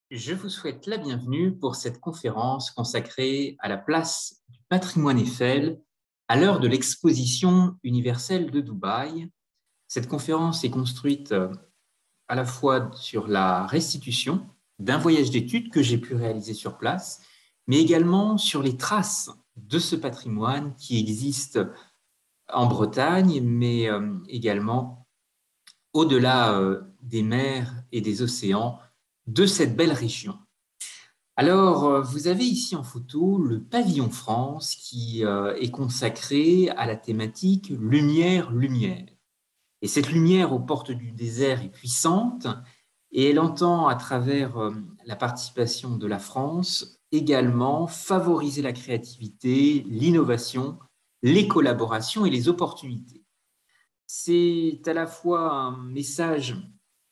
Je vous souhaite la bienvenue pour cette conférence consacrée à la place du patrimoine Eiffel à l'heure de l'exposition universelle de Dubaï. Cette conférence est construite à la fois sur la restitution d'un voyage d'études que j'ai pu réaliser sur place, mais également sur les traces de ce patrimoine qui existe en Bretagne, mais également au-delà des mers et des océans de cette belle région. Alors, vous avez ici en photo le pavillon France qui est consacré à la thématique lumière, lumière. Et cette lumière aux portes du désert est puissante et elle entend, à travers la participation de la France, également favoriser la créativité, l'innovation, les collaborations et les opportunités. C'est à la fois un message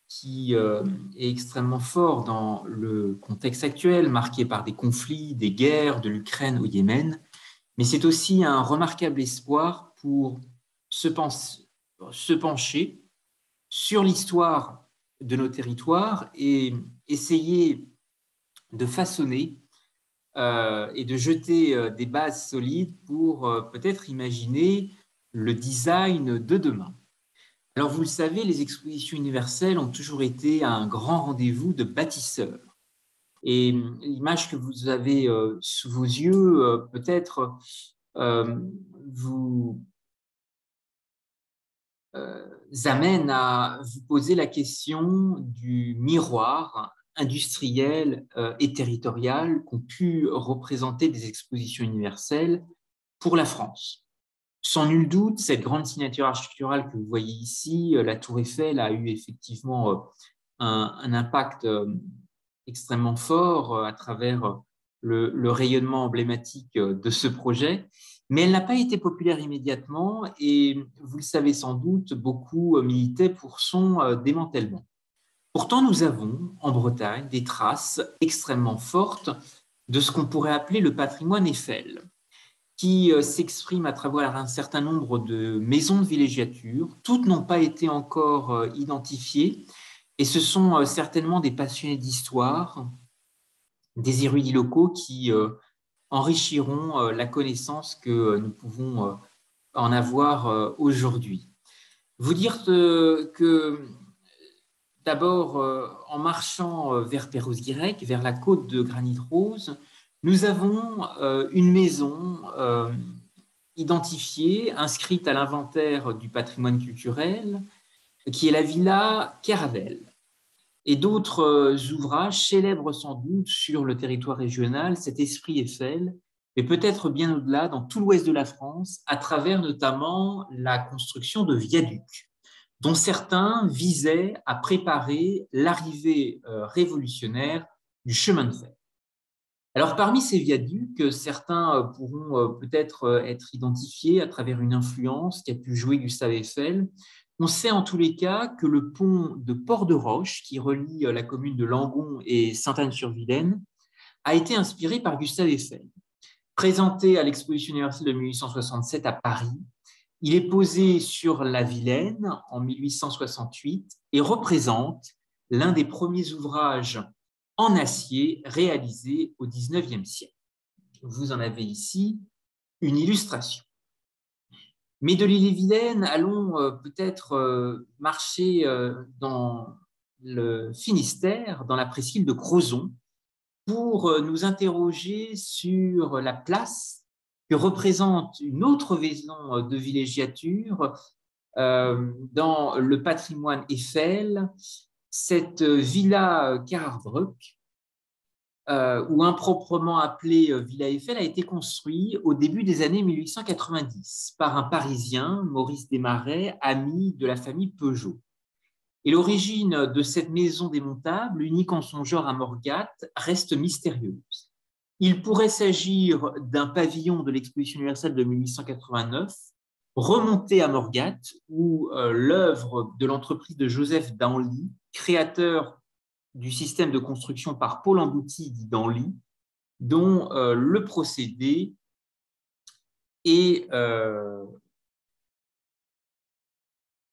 qui est extrêmement fort dans le contexte actuel, marqué par des conflits, des guerres, de l'Ukraine au Yémen, mais c'est aussi un remarquable espoir pour se pencher sur l'histoire de nos territoires et essayer de façonner et de jeter des bases solides pour peut-être imaginer le design de demain. Alors, vous le savez, les expositions universelles ont toujours été un grand rendez-vous de bâtisseurs. Et l'image que vous avez sous vos yeux, peut-être, euh, vous amène à vous poser la question du miroir industriel et territorial qu'ont pu représenter des expositions universelles pour la France. Sans nul doute, cette grande signature architecturale que vous voyez ici, la Tour Eiffel, a eu effectivement un impact extrêmement fort à travers le rayonnement emblématique de ce projet, mais elle n'a pas été populaire immédiatement et vous le savez sans doute, beaucoup militaient pour son démantèlement. Pourtant, nous avons en Bretagne des traces extrêmement fortes de ce qu'on pourrait appeler le patrimoine Eiffel, qui s'exprime à travers un certain nombre de maisons de villégiature. Toutes n'ont pas été encore identifiées et ce sont certainement des passionnés d'histoire, des érudits locaux qui enrichiront la connaissance que nous pouvons en avoir aujourd'hui. Vous dire que d'abord, en marchant vers Perros-Guirec, vers la côte de Granit Rose, nous avons une maison identifiée, inscrite à l'inventaire du patrimoine culturel, qui est la villa Caravel. Et d'autres ouvrages célèbrent sans doute sur le territoire régional cet esprit Eiffel, mais peut-être bien au-delà, dans tout l'ouest de la France, à travers notamment la construction de viaducs, dont certains visaient à préparer l'arrivée révolutionnaire du chemin de fer. Alors, parmi ces viaducs, certains pourront peut-être être identifiés à travers une influence qu'a pu jouer Gustave Eiffel. On sait en tous les cas que le pont de Port-de-Roche, qui relie la commune de Langon et Sainte-Anne-sur-Vilaine, a été inspiré par Gustave Eiffel. Présenté à l'exposition universelle de 1867 à Paris, il est posé sur la Vilaine en 1868 et représente l'un des premiers ouvrages en acier réalisés au XIXe siècle. Vous en avez ici une illustration. Mais de l'île-et-Vilaine, allons peut-être marcher dans le Finistère, dans la presqu'île de Crozon, pour nous interroger sur la place que représente une autre maison de villégiature dans le patrimoine Eiffel, cette villa Cararbruck, ou improprement appelée Villa Eiffel, a été construite au début des années 1890 par un Parisien, Maurice Desmarais, ami de la famille Peugeot. Et l'origine de cette maison démontable, unique en son genre à Morgat, reste mystérieuse. Il pourrait s'agir d'un pavillon de l'exposition universelle de 1889, remonté à Morgat, où l'œuvre de l'entreprise de Joseph Danly, créateur du système de construction par Paul Embouti dit Danly, dont le procédé est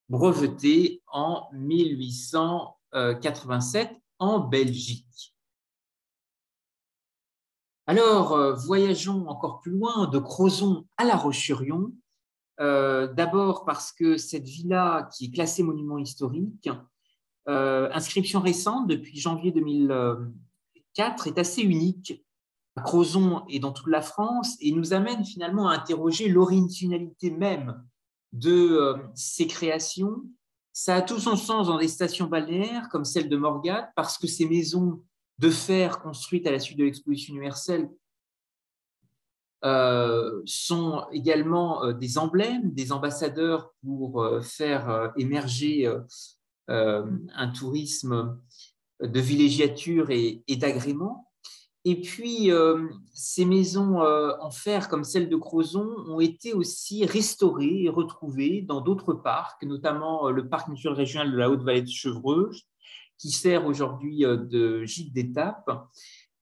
breveté en 1887 en Belgique. Alors, voyageons encore plus loin, de Crozon à La Roche-sur-Yon. D'abord parce que cette villa, qui est classée monument historique, inscription récente depuis janvier 2004, est assez unique à Crozon et dans toute la France et nous amène finalement à interroger l'originalité même de ces créations. Ça a tout son sens dans des stations balnéaires comme celle de Morgat parce que ces maisons de fer construites à la suite de l'exposition universelle sont également des emblèmes, des ambassadeurs pour faire émerger un tourisme de villégiature et d'agrément. Et puis, ces maisons en fer, comme celle de Crozon, ont été aussi restaurées et retrouvées dans d'autres parcs, notamment le parc naturel régional de la Haute-Vallée de Chevreuse, qui sert aujourd'hui de gîte d'étape,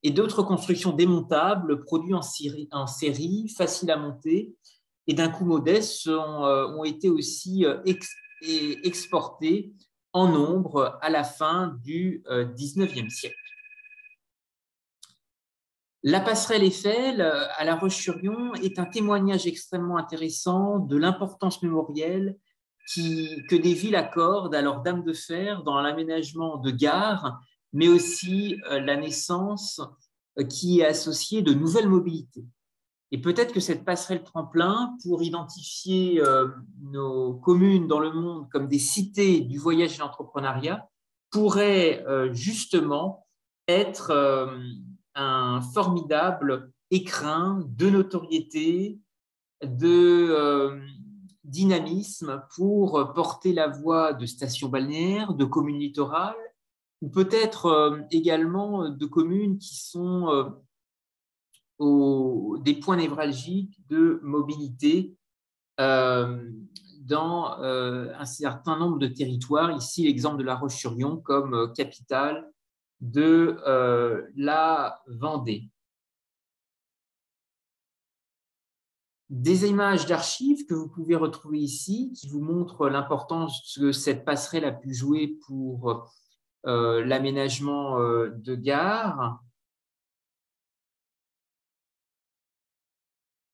et d'autres constructions démontables, produites en série, faciles à monter, et d'un coût modeste, ont été aussi exportées en nombre à la fin du 19e siècle. La passerelle Eiffel à La Roche-sur-Yon est un témoignage extrêmement intéressant de l'importance mémorielle que des villes accordent à leurs dames de fer dans l'aménagement de gares, mais aussi la naissance qui est associée de nouvelles mobilités. Et peut-être que cette passerelle tremplin, pour identifier nos communes dans le monde comme des cités du voyage et de l'entrepreneuriat, pourrait justement être un formidable écrin de notoriété, de dynamisme pour porter la voix de stations balnéaires, de communes littorales, ou peut-être également de communes qui sont des points névralgiques de mobilité dans un certain nombre de territoires. Ici, l'exemple de La Roche-sur-Yon comme capitale de la Vendée. Des images d'archives que vous pouvez retrouver ici qui vous montrent l'importance que cette passerelle a pu jouer pour l'aménagement de gares.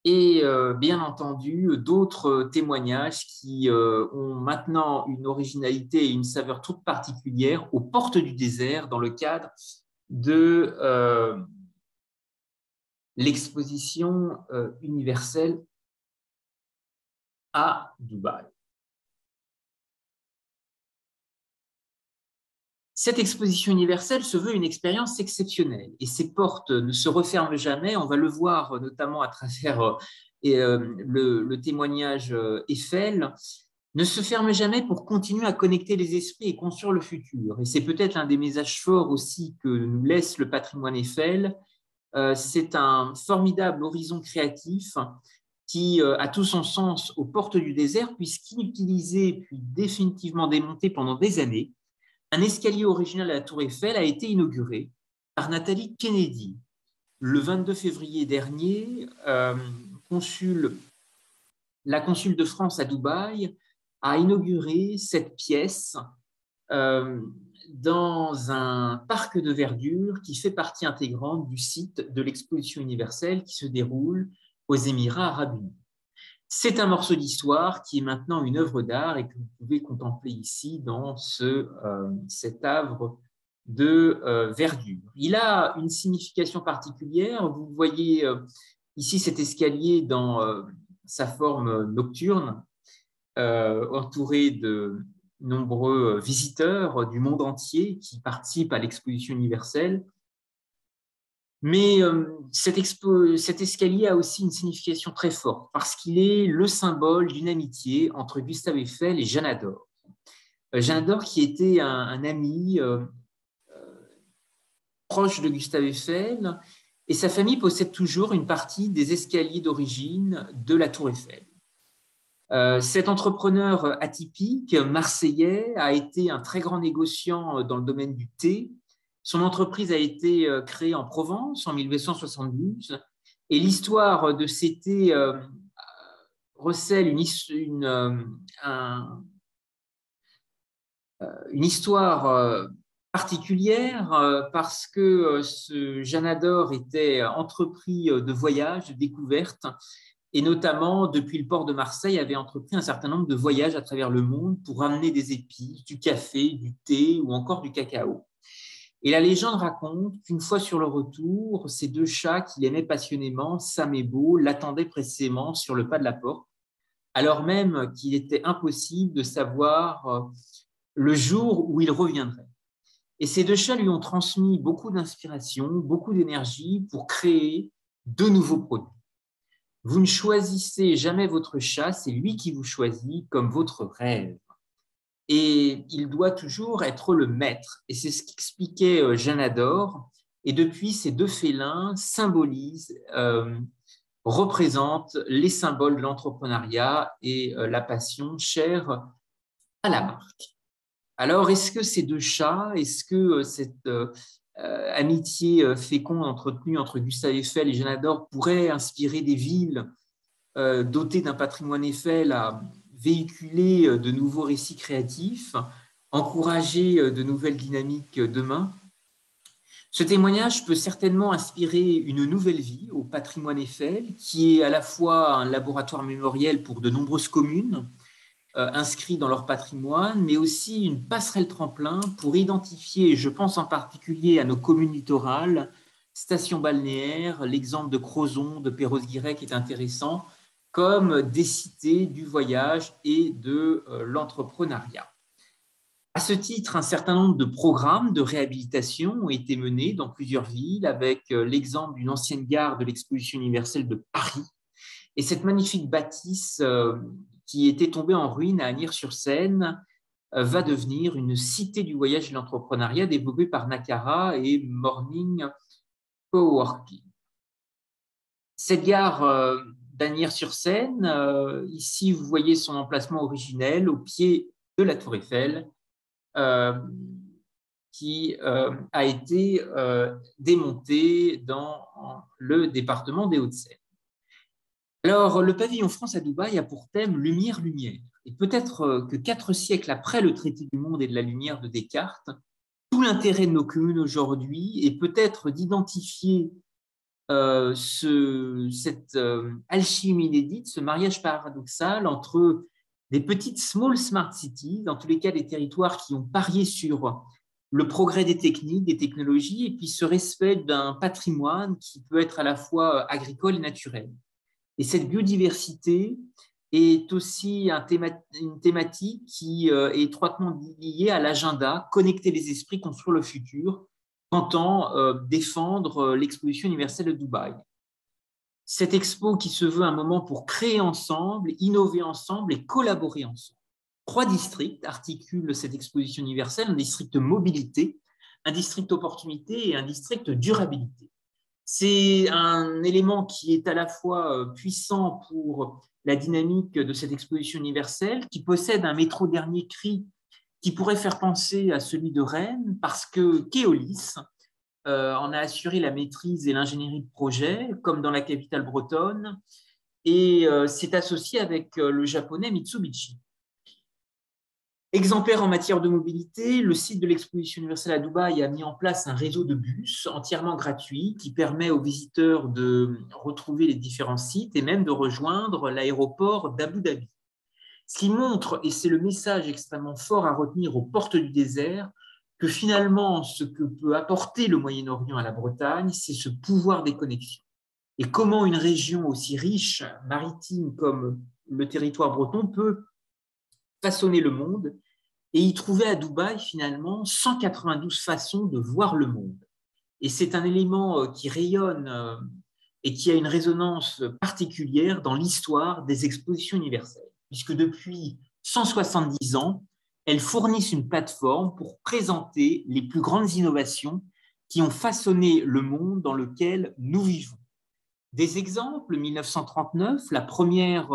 Et bien entendu, d'autres témoignages qui ont maintenant une originalité et une saveur toute particulière aux portes du désert dans le cadre de l'exposition universelle à Dubaï. Cette exposition universelle se veut une expérience exceptionnelle et ses portes ne se referment jamais. On va le voir notamment à travers le témoignage Eiffel, ne se ferme jamais pour continuer à connecter les esprits et construire le futur. Et c'est peut-être l'un des messages forts aussi que nous laisse le patrimoine Eiffel. C'est un formidable horizon créatif qui a tout son sens aux portes du désert puisqu'inutilisé puis définitivement démonté pendant des années, un escalier original à la Tour Eiffel a été inauguré par Nathalie Kennedy le 22 février dernier. La consul de France à Dubaï a inauguré cette pièce dans un parc de verdure qui fait partie intégrante du site de l'exposition universelle qui se déroule aux Émirats arabes unis. C'est un morceau d'histoire qui est maintenant une œuvre d'art et que vous pouvez contempler ici dans cet havre de verdure. Il a une signification particulière. Vous voyez ici cet escalier dans sa forme nocturne, entouré de nombreux visiteurs du monde entier qui participent à l'exposition universelle. Mais cet escalier a aussi une signification très forte parce qu'il est le symbole d'une amitié entre Gustave Eiffel et Jeanne d'Or. Jeanne d'Or qui était un ami proche de Gustave Eiffel et sa famille possède toujours une partie des escaliers d'origine de la Tour Eiffel. Cet entrepreneur atypique marseillais a été un très grand négociant dans le domaine du thé. Son entreprise a été créée en Provence en 1972 et l'histoire de ces thés recèle une histoire particulière parce que ce Janador était entrepris de voyages, de découvertes, et notamment depuis le port de Marseille avait entrepris un certain nombre de voyages à travers le monde pour ramener des épices, du café, du thé ou encore du cacao. Et la légende raconte qu'une fois sur le retour, ces deux chats qu'il aimait passionnément, Sam et Beau, l'attendaient précisément sur le pas de la porte, alors même qu'il était impossible de savoir le jour où il reviendrait. Et ces deux chats lui ont transmis beaucoup d'inspiration, beaucoup d'énergie pour créer de nouveaux produits. Vous ne choisissez jamais votre chat, c'est lui qui vous choisit comme votre rêve. Et il doit toujours être le maître. Et c'est ce qu'expliquait Janador. Et depuis, ces deux félins symbolisent, représentent les symboles de l'entrepreneuriat et la passion chère à la marque. Alors, est-ce que ces deux chats, est-ce que cette amitié féconde entretenue entre Gustave Eiffel et Janador pourrait inspirer des villes dotées d'un patrimoine Eiffel à véhiculer de nouveaux récits créatifs, encourager de nouvelles dynamiques demain? Ce témoignage peut certainement inspirer une nouvelle vie au patrimoine Eiffel, qui est à la fois un laboratoire mémoriel pour de nombreuses communes, inscrits dans leur patrimoine, mais aussi une passerelle tremplin pour identifier, je pense en particulier à nos communes littorales, stations balnéaires, l'exemple de Crozon, de Perros-Guirec est intéressant, comme des cités du voyage et de l'entrepreneuriat. À ce titre, un certain nombre de programmes de réhabilitation ont été menés dans plusieurs villes, avec l'exemple d'une ancienne gare de l'Exposition universelle de Paris. Et cette magnifique bâtisse qui était tombée en ruine à Agnières-sur-Seine va devenir une cité du voyage et de l'entrepreneuriat développée par Nakara et Morning Coworking. Cette gare d'Agnières-sur-Seine, ici vous voyez son emplacement originel au pied de la Tour Eiffel, qui a été démontée dans le département des Hauts-de-Seine. Alors, le pavillon France à Dubaï a pour thème Lumière, Lumière. Et peut-être que 4 siècles après le traité du monde et de la lumière de Descartes, tout l'intérêt de nos communes aujourd'hui est peut-être d'identifier cette alchimie inédite, ce mariage paradoxal entre des petites small smart cities, dans tous les cas des territoires qui ont parié sur le progrès des techniques, des technologies, et puis ce respect d'un patrimoine qui peut être à la fois agricole et naturel. Et cette biodiversité est aussi une thématique qui est étroitement liée à l'agenda, connecter les esprits, construire le futur, entend défendre l'exposition universelle de Dubaï. Cette expo qui se veut un moment pour créer ensemble, innover ensemble et collaborer ensemble. 3 districts articulent cette exposition universelle, un district mobilité, un district opportunité et un district durabilité. C'est un élément qui est à la fois puissant pour la dynamique de cette exposition universelle, qui possède un métro dernier cri qui pourrait faire penser à celui de Rennes, parce que Keolis en a assuré la maîtrise et l'ingénierie de projet, comme dans la capitale bretonne, et s'est associé avec le japonais Mitsubishi. Exemplaire en matière de mobilité, le site de l'exposition universelle à Dubaï a mis en place un réseau de bus entièrement gratuit qui permet aux visiteurs de retrouver les différents sites et même de rejoindre l'aéroport d'Abu Dhabi. Ce qui montre, et c'est le message extrêmement fort à retenir aux portes du désert, que finalement, ce que peut apporter le Moyen-Orient à la Bretagne, c'est ce pouvoir des connexions. Et comment une région aussi riche, maritime comme le territoire breton, peut façonner le monde et y trouver à Dubaï finalement 192 façons de voir le monde. Et c'est un élément qui rayonne et qui a une résonance particulière dans l'histoire des expositions universelles, puisque depuis 170 ans, elles fournissent une plateforme pour présenter les plus grandes innovations qui ont façonné le monde dans lequel nous vivons. Des exemples, 1939, la première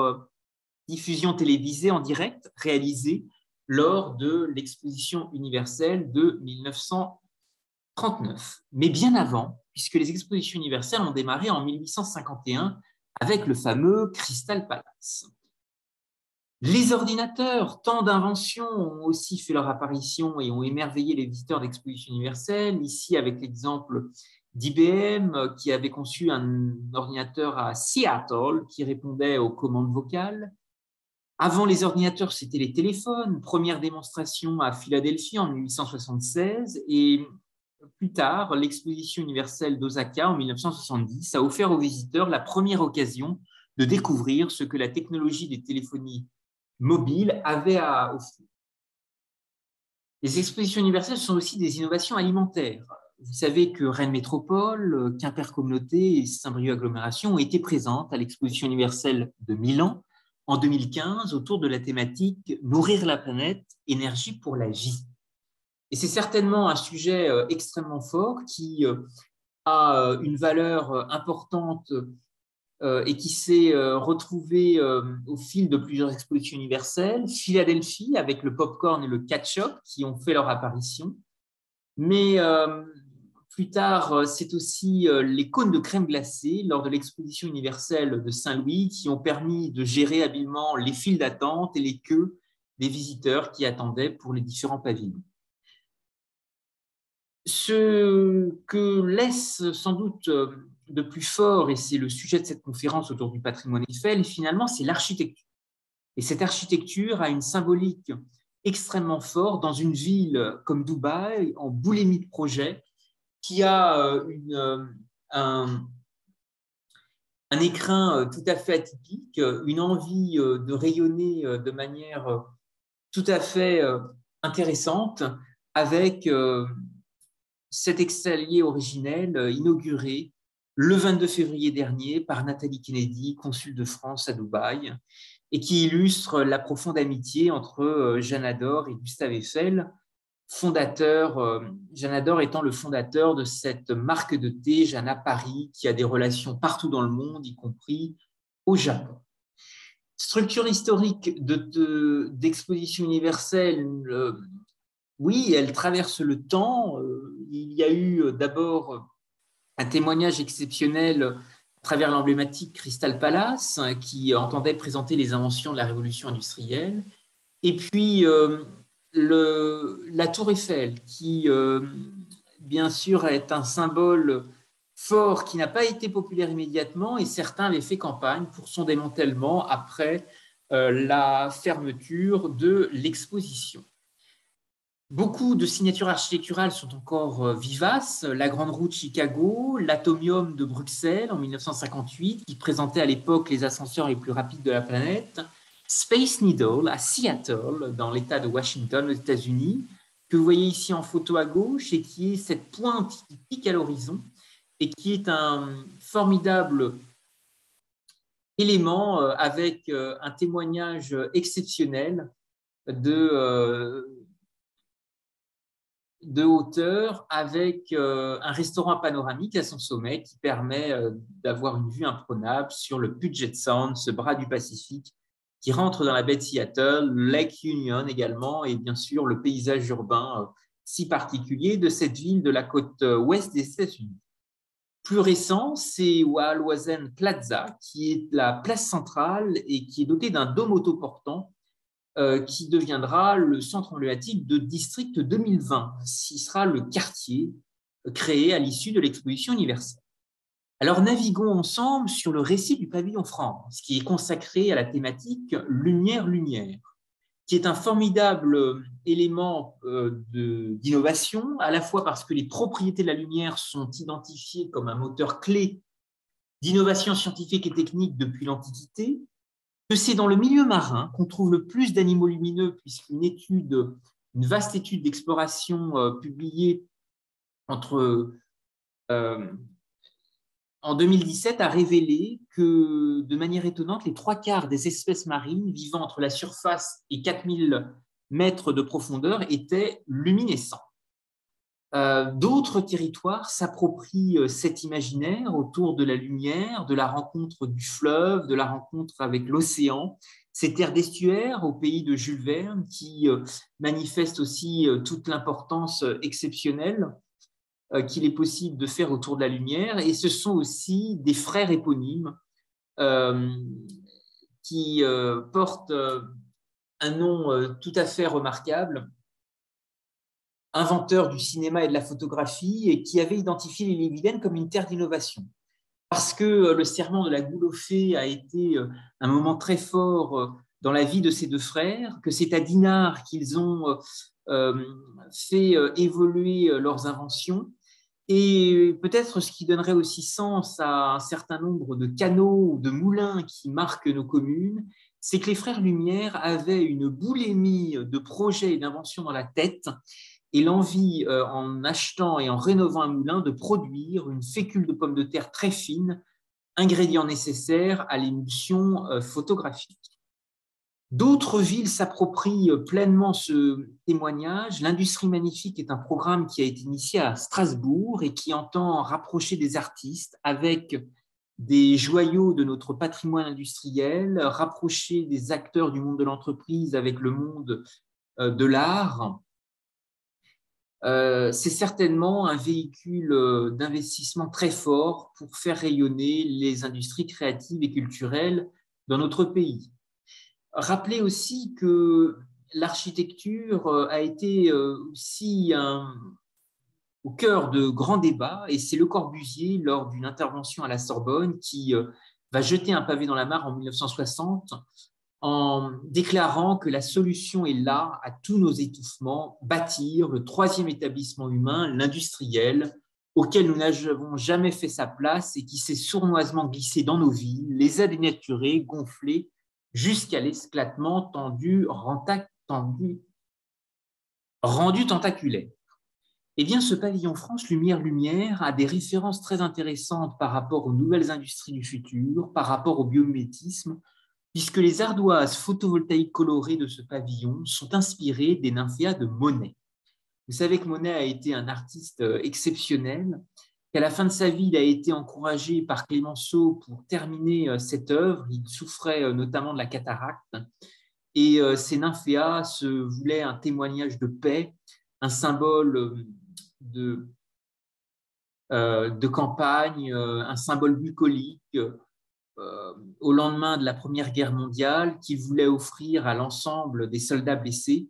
diffusion télévisée en direct réalisée lors de l'exposition universelle de 1939. Mais bien avant, puisque les expositions universelles ont démarré en 1851 avec le fameux Crystal Palace. Les ordinateurs, tant d'inventions ont aussi fait leur apparition et ont émerveillé les visiteurs d'Exposition universelle. Ici, avec l'exemple d'IBM qui avait conçu un ordinateur à Seattle qui répondait aux commandes vocales. Avant les ordinateurs, c'était les téléphones. Première démonstration à Philadelphie en 1876 et plus tard, l'exposition universelle d'Osaka en 1970 a offert aux visiteurs la première occasion de découvrir ce que la technologie des téléphonies mobiles avait à offrir. Les expositions universelles sont aussi des innovations alimentaires. Vous savez que Rennes Métropole, Quimper Communauté et Saint-Brieuc Agglomération ont été présentes à l'exposition universelle de Milan en 2015 autour de la thématique « Nourrir la planète, énergie pour la vie ». Et c'est certainement un sujet extrêmement fort qui a une valeur importante et qui s'est retrouvé au fil de plusieurs expositions universelles. Philadelphie, avec le popcorn et le ketchup qui ont fait leur apparition. Mais plus tard, c'est aussi les cônes de crème glacée lors de l'exposition universelle de Saint-Louis qui ont permis de gérer habilement les files d'attente et les queues des visiteurs qui attendaient pour les différents pavillons. Ce que laisse sans doute de plus fort, et c'est le sujet de cette conférence autour du patrimoine Eiffel, finalement, c'est l'architecture. Et cette architecture a une symbolique extrêmement forte dans une ville comme Dubaï, en boulimie de projet, qui a un écrin tout à fait atypique, une envie de rayonner de manière tout à fait intéressante, avec cet escalier originel inauguré le 22 février dernier par Nathalie Kennedy, consul de France à Dubaï, et qui illustre la profonde amitié entre Jeanne Ador et Gustave Eiffel, fondateur, Jeanne Ador étant le fondateur de cette marque de thé, Jeanne Paris, qui a des relations partout dans le monde, y compris au Japon. Structure historique d'exposition universelle, oui, elle traverse le temps. Il y a eu d'abord un témoignage exceptionnel à travers l'emblématique Crystal Palace, qui entendait présenter les inventions de la révolution industrielle. Et puis, la Tour Eiffel, qui, bien sûr, est un symbole fort qui n'a pas été populaire immédiatement, et certains avaient fait campagne pour son démantèlement après la fermeture de l'exposition. Beaucoup de signatures architecturales sont encore vivaces. La Grande Roue de Chicago, l'Atomium de Bruxelles en 1958, qui présentait à l'époque les ascenseurs les plus rapides de la planète. Space Needle à Seattle, dans l'État de Washington, aux États-Unis, que vous voyez ici en photo à gauche, et qui est cette pointe qui pique à l'horizon, et qui est un formidable élément avec un témoignage exceptionnel de hauteur avec un restaurant panoramique à son sommet qui permet d'avoir une vue imprenable sur le Puget Sound, ce bras du Pacifique qui rentre dans la baie de Seattle, Lake Union également, et bien sûr le paysage urbain si particulier de cette ville de la côte ouest des États-Unis. Plus récent, c'est Waalwazn Plaza, qui est la place centrale et qui est dotée d'un dôme autoportant qui deviendra le centre emblématique de District 2020, qui sera le quartier créé à l'issue de l'exposition universelle. Alors naviguons ensemble sur le récit du pavillon France, qui est consacré à la thématique Lumière-Lumière, qui est un formidable élément d'innovation, à la fois parce que les propriétés de la lumière sont identifiées comme un moteur clé d'innovation scientifique et technique depuis l'Antiquité, que c'est dans le milieu marin qu'on trouve le plus d'animaux lumineux, puisqu'une vaste étude d'exploration publiée en 2017 a révélé que, de manière étonnante, les 3/4 des espèces marines vivant entre la surface et 4000 mètres de profondeur étaient luminescents. D'autres territoires s'approprient cet imaginaire autour de la lumière, de la rencontre du fleuve, de la rencontre avec l'océan, ces terres d'estuaire au pays de Jules Verne qui manifestent aussi toute l'importance exceptionnelle qu'il est possible de faire autour de la lumière. Et ce sont aussi des frères éponymes qui portent un nom tout à fait remarquable, inventeur du cinéma et de la photographie, et qui avait identifié l'Ille-et-Vilaine comme une terre d'innovation. Parce que le serment de la Goule aux Fées a été un moment très fort dans la vie de ces deux frères, que c'est à Dinard qu'ils ont fait évoluer leurs inventions, et peut-être ce qui donnerait aussi sens à un certain nombre de canaux ou de moulins qui marquent nos communes, c'est que les frères Lumière avaient une boulimie de projets et d'inventions dans la tête, et l'envie, en achetant et en rénovant un moulin, de produire une fécule de pommes de terre très fine, ingrédient nécessaire à l'émulsion photographique. D'autres villes s'approprient pleinement ce témoignage. L'Industrie Magnifique est un programme qui a été initié à Strasbourg et qui entend rapprocher des artistes avec des joyaux de notre patrimoine industriel, rapprocher des acteurs du monde de l'entreprise avec le monde de l'art. C'est certainement un véhicule d'investissement très fort pour faire rayonner les industries créatives et culturelles dans notre pays. Rappelez aussi que l'architecture a été aussi au cœur de grands débats, et c'est Le Corbusier, lors d'une intervention à la Sorbonne, qui va jeter un pavé dans la mare en 1960 en déclarant que la solution est là à tous nos étouffements, bâtir le troisième établissement humain, l'industriel, auquel nous n'avons jamais fait sa place et qui s'est sournoisement glissé dans nos vies, les a dénaturés, gonflés, jusqu'à l'esclatement rendu tentaculaire. Eh bien, ce pavillon France Lumière a des références très intéressantes par rapport aux nouvelles industries du futur, par rapport au biomimétisme, puisque les ardoises photovoltaïques colorées de ce pavillon sont inspirées des nymphéas de Monet. Vous savez que Monet a été un artiste exceptionnel, qu'à la fin de sa vie, il a été encouragé par Clémenceau pour terminer cette œuvre. Il souffrait notamment de la cataracte, et ces nymphéas se voulaient un témoignage de paix, un symbole de campagne, un symbole bucolique, au lendemain de la Première Guerre mondiale, qu'il voulait offrir à l'ensemble des soldats blessés.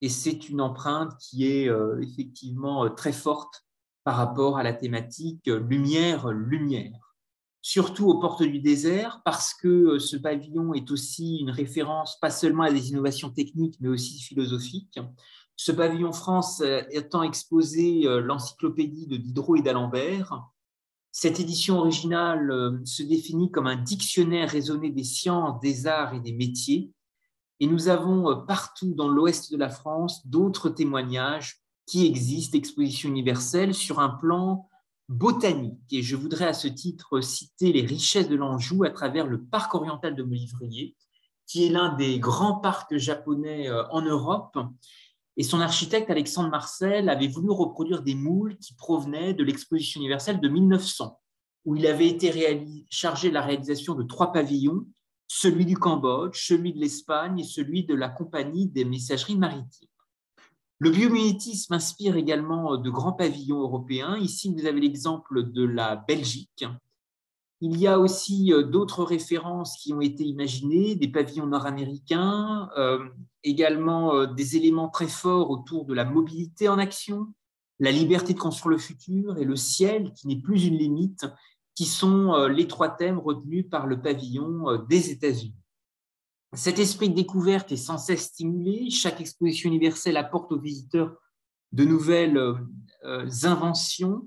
Et c'est une empreinte qui est effectivement très forte par rapport à la thématique lumière, lumière. Surtout aux portes du désert, parce que ce pavillon est aussi une référence pas seulement à des innovations techniques, mais aussi philosophiques. Ce pavillon France étant exposé l'encyclopédie de Diderot et d'Alembert. Cette édition originale se définit comme un dictionnaire raisonné des sciences, des arts et des métiers. Et nous avons partout dans l'ouest de la France d'autres témoignages qui existent, expositions universelles, sur un plan botanique. Et je voudrais à ce titre citer les richesses de l'Anjou à travers le parc oriental de Molivrier, qui est l'un des grands parcs japonais en Europe. Et son architecte, Alexandre Marcel, avait voulu reproduire des moules qui provenaient de l'exposition universelle de 1900, où il avait été chargé de la réalisation de 3 pavillons, celui du Cambodge, celui de l'Espagne et celui de la Compagnie des messageries maritimes. Le biomimétisme inspire également de grands pavillons européens. Ici, vous avez l'exemple de la Belgique. Il y a aussi d'autres références qui ont été imaginées, des pavillons nord-américains, également des éléments très forts autour de la mobilité en action, la liberté de construire le futur et le ciel qui n'est plus une limite, qui sont les 3 thèmes retenus par le pavillon des États-Unis. Cet esprit de découverte est sans cesse stimulé. Chaque exposition universelle apporte aux visiteurs de nouvelles inventions.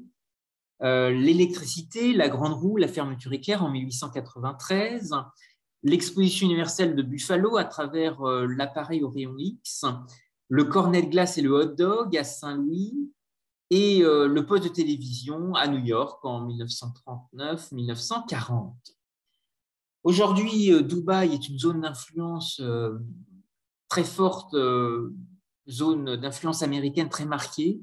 L'électricité, la grande roue, la fermeture éclair en 1893, l'exposition universelle de Buffalo à travers l'appareil au rayon X, le cornet de glace et le hot dog à Saint-Louis, et le poste de télévision à New York en 1939-1940. Aujourd'hui, Dubaï est une zone d'influence très forte, zone d'influence américaine très marquée.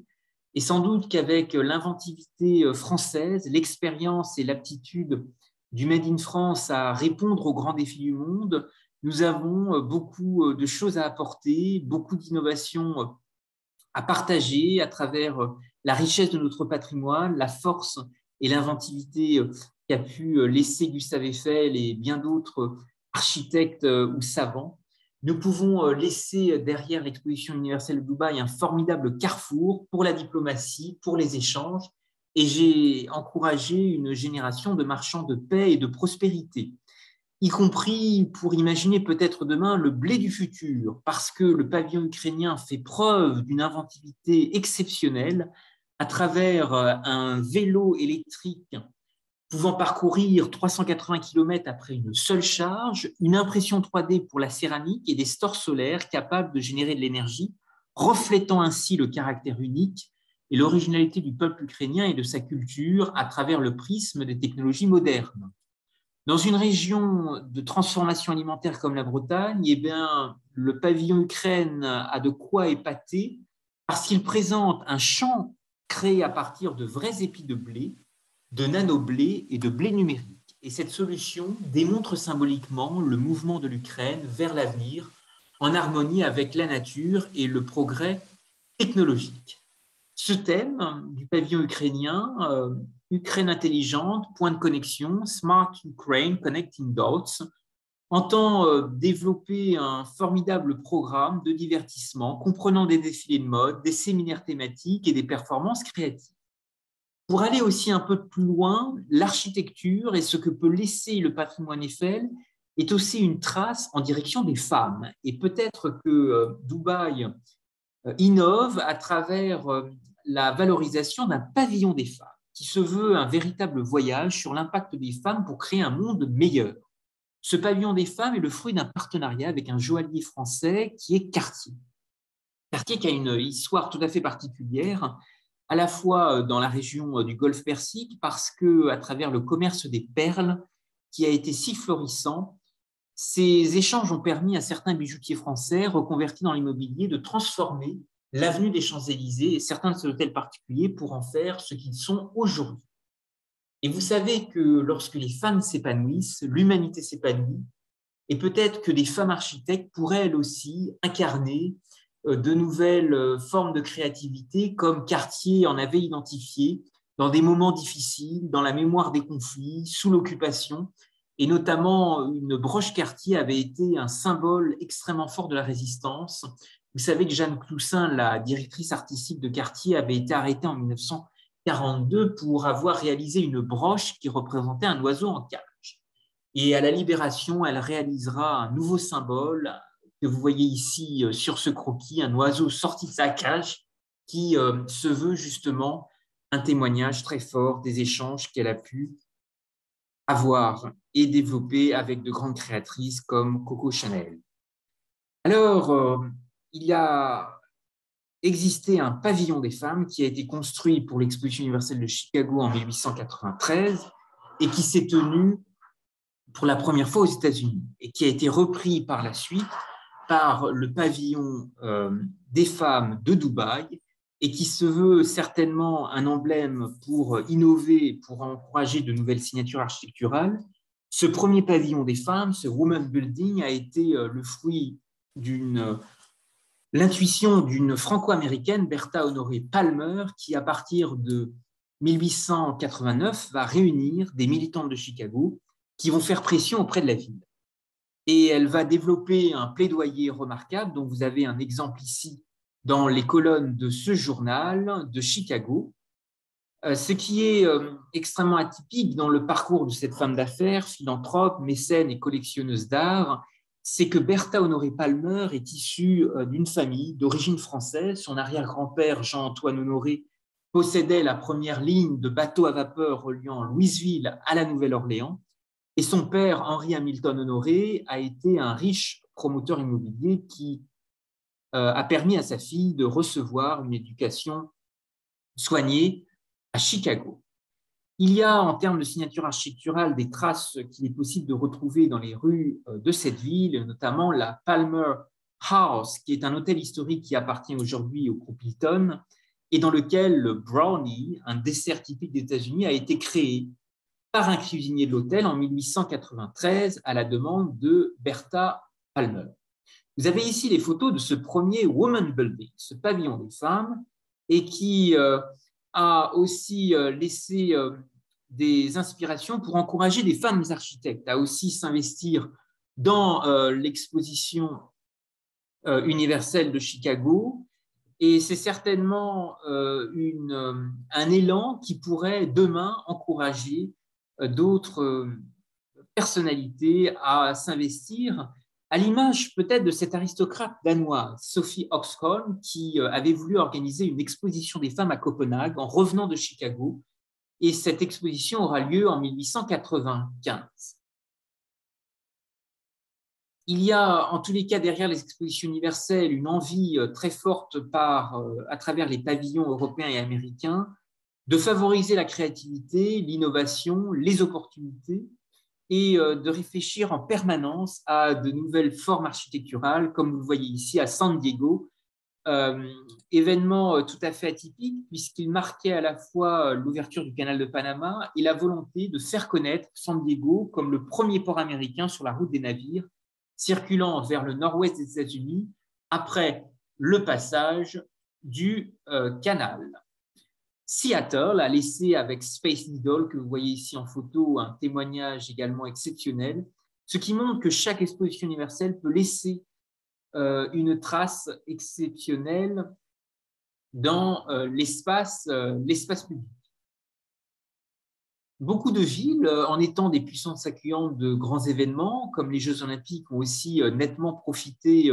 Et sans doute qu'avec l'inventivité française, l'expérience et l'aptitude du Made in France à répondre aux grands défis du monde, nous avons beaucoup de choses à apporter, beaucoup d'innovations à partager à travers la richesse de notre patrimoine, la force et l'inventivité qu'a pu laisser Gustave Eiffel et bien d'autres architectes ou savants. Nous pouvons laisser derrière l'exposition universelle de Dubaï un formidable carrefour pour la diplomatie, pour les échanges, et j'ai encouragé une génération de marchands de paix et de prospérité, y compris pour imaginer peut-être demain le blé du futur, parce que le pavillon ukrainien fait preuve d'une inventivité exceptionnelle à travers un vélo électrique pouvant parcourir 380 km après une seule charge, une impression 3D pour la céramique et des stores solaires capables de générer de l'énergie, reflétant ainsi le caractère unique et l'originalité du peuple ukrainien et de sa culture à travers le prisme des technologies modernes. Dans une région de transformation alimentaire comme la Bretagne, eh bien, le pavillon Ukraine a de quoi épater parce qu'il présente un champ créé à partir de vrais épis de blé, de nano-blé et de blé numérique. Et cette solution démontre symboliquement le mouvement de l'Ukraine vers l'avenir en harmonie avec la nature et le progrès technologique. Ce thème du pavillon ukrainien, Ukraine intelligente, point de connexion, Smart Ukraine, Connecting Dots, entend développer un formidable programme de divertissement comprenant des défilés de mode, des séminaires thématiques et des performances créatives. Pour aller aussi un peu plus loin, l'architecture et ce que peut laisser le patrimoine Eiffel est aussi une trace en direction des femmes. Et peut-être que Dubaï innove à travers la valorisation d'un pavillon des femmes, qui se veut un véritable voyage sur l'impact des femmes pour créer un monde meilleur. Ce pavillon des femmes est le fruit d'un partenariat avec un joaillier français qui est Cartier. Cartier qui a une histoire tout à fait particulière, à la fois dans la région du Golfe Persique, parce que à travers le commerce des perles, qui a été si florissant, ces échanges ont permis à certains bijoutiers français reconvertis dans l'immobilier de transformer l'avenue des Champs-Élysées et certains de ces hôtels particuliers pour en faire ce qu'ils sont aujourd'hui. Et vous savez que lorsque les femmes s'épanouissent, l'humanité s'épanouit, et peut-être que des femmes architectes pourraient elles aussi incarner de nouvelles formes de créativité comme Cartier en avait identifié dans des moments difficiles, dans la mémoire des conflits, sous l'occupation. Et notamment, une broche Cartier avait été un symbole extrêmement fort de la résistance. Vous savez que Jeanne Cloussin, la directrice artistique de Cartier, avait été arrêtée en 1942 pour avoir réalisé une broche qui représentait un oiseau en cage. Et à la Libération, elle réalisera un nouveau symbole que vous voyez ici sur ce croquis, un oiseau sorti de sa cage qui se veut justement un témoignage très fort des échanges qu'elle a pu avoir et développer avec de grandes créatrices comme Coco Chanel. Alors, il y a existé un pavillon des femmes qui a été construit pour l'Exposition universelle de Chicago en 1893 et qui s'est tenu pour la première fois aux États-Unis et qui a été repris par la suite par le pavillon des femmes de Dubaï et qui se veut certainement un emblème pour innover, pour encourager de nouvelles signatures architecturales. Ce premier pavillon des femmes, ce Women's Building, a été le fruit d'une l'intuition d'une franco-américaine, Bertha Honoré Palmer, qui à partir de 1889 va réunir des militantes de Chicago qui vont faire pression auprès de la ville. Et elle va développer un plaidoyer remarquable, dont vous avez un exemple ici dans les colonnes de ce journal de Chicago. Ce qui est extrêmement atypique dans le parcours de cette femme d'affaires, philanthrope, mécène et collectionneuse d'art, c'est que Bertha Honoré Palmer est issue d'une famille d'origine française. Son arrière-grand-père, Jean-Antoine Honoré, possédait la première ligne de bateaux à vapeur reliant Louisville à la Nouvelle-Orléans. Et son père, Henri Hamilton Honoré, a été un riche promoteur immobilier qui a permis à sa fille de recevoir une éducation soignée à Chicago. Il y a, en termes de signature architecturale, des traces qu'il est possible de retrouver dans les rues de cette ville, notamment la Palmer House, qui est un hôtel historique qui appartient aujourd'hui au groupe Hilton, et dans lequel le brownie, un dessert typique des États-Unis, a été créé par un cuisinier de l'hôtel en 1893 à la demande de Bertha Palmer. Vous avez ici les photos de ce premier Women's Building, ce pavillon des femmes, et qui a aussi laissé des inspirations pour encourager des femmes architectes à aussi s'investir dans l'exposition universelle de Chicago. Et c'est certainement un élan qui pourrait demain encourager d'autres personnalités à s'investir, à l'image peut-être de cette aristocrate danoise, Sophie Oxholm, qui avait voulu organiser une exposition des femmes à Copenhague en revenant de Chicago. Et cette exposition aura lieu en 1895. Il y a en tous les cas derrière les expositions universelles une envie très forte à travers les pavillons européens et américains de favoriser la créativité, l'innovation, les opportunités et de réfléchir en permanence à de nouvelles formes architecturales, comme vous le voyez ici à San Diego, événement tout à fait atypique puisqu'il marquait à la fois l'ouverture du canal de Panama et la volonté de faire connaître San Diego comme le premier port américain sur la route des navires circulant vers le nord-ouest des États-Unis après le passage du canal. Seattle a laissé avec Space Needle, que vous voyez ici en photo, un témoignage également exceptionnel, ce qui montre que chaque exposition universelle peut laisser une trace exceptionnelle dans l'espace public. Beaucoup de villes, en étant des puissances accueillantes de grands événements, comme les Jeux Olympiques, ont aussi nettement profité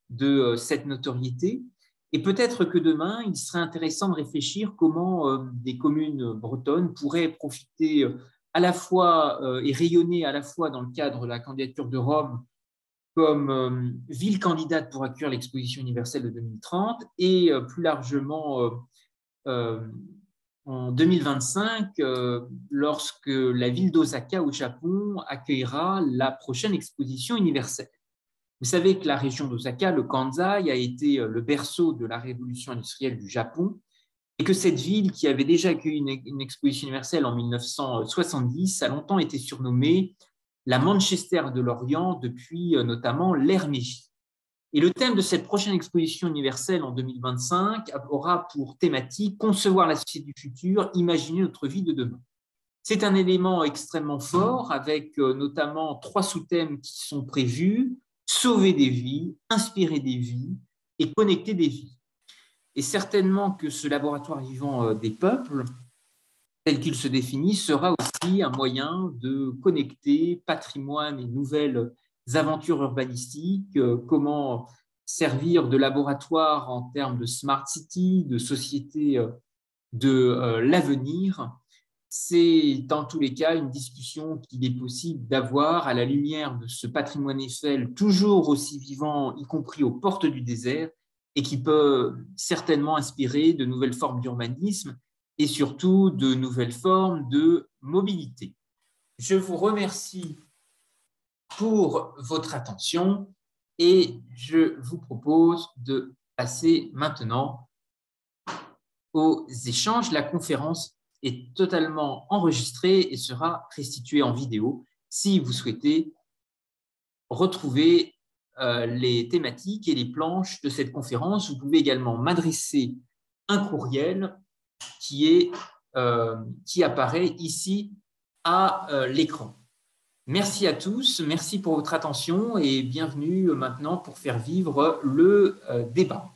de cette notoriété. Et peut-être que demain, il serait intéressant de réfléchir comment des communes bretonnes pourraient profiter à la fois et rayonner à la fois dans le cadre de la candidature de Rome comme ville candidate pour accueillir l'exposition universelle de 2030 et plus largement en 2025, lorsque la ville d'Osaka au Japon accueillera la prochaine exposition universelle. Vous savez que la région d'Osaka, le Kansai, a été le berceau de la révolution industrielle du Japon et que cette ville, qui avait déjà accueilli une exposition universelle en 1970, a longtemps été surnommée la Manchester de l'Orient depuis notamment l'ère Meiji. Et le thème de cette prochaine exposition universelle en 2025 aura pour thématique « Concevoir la société du futur, imaginer notre vie de demain ». C'est un élément extrêmement fort avec notamment 3 sous-thèmes qui sont prévus: sauver des vies, inspirer des vies et connecter des vies. Et certainement que ce laboratoire vivant des peuples, tel qu'il se définit, sera aussi un moyen de connecter patrimoine et nouvelles aventures urbanistiques, comment servir de laboratoire en termes de smart city, de société de l'avenir. C'est dans tous les cas une discussion qu'il est possible d'avoir à la lumière de ce patrimoine Eiffel toujours aussi vivant, y compris aux portes du désert, et qui peut certainement inspirer de nouvelles formes d'urbanisme et surtout de nouvelles formes de mobilité. Je vous remercie pour votre attention et je vous propose de passer maintenant aux échanges. La conférence est totalement enregistrée et sera restituée en vidéo si vous souhaitez retrouver les thématiques et les planches de cette conférence. Vous pouvez également m'adresser un courriel qui apparaît ici à l'écran. Merci à tous, merci pour votre attention et bienvenue maintenant pour faire vivre le débat.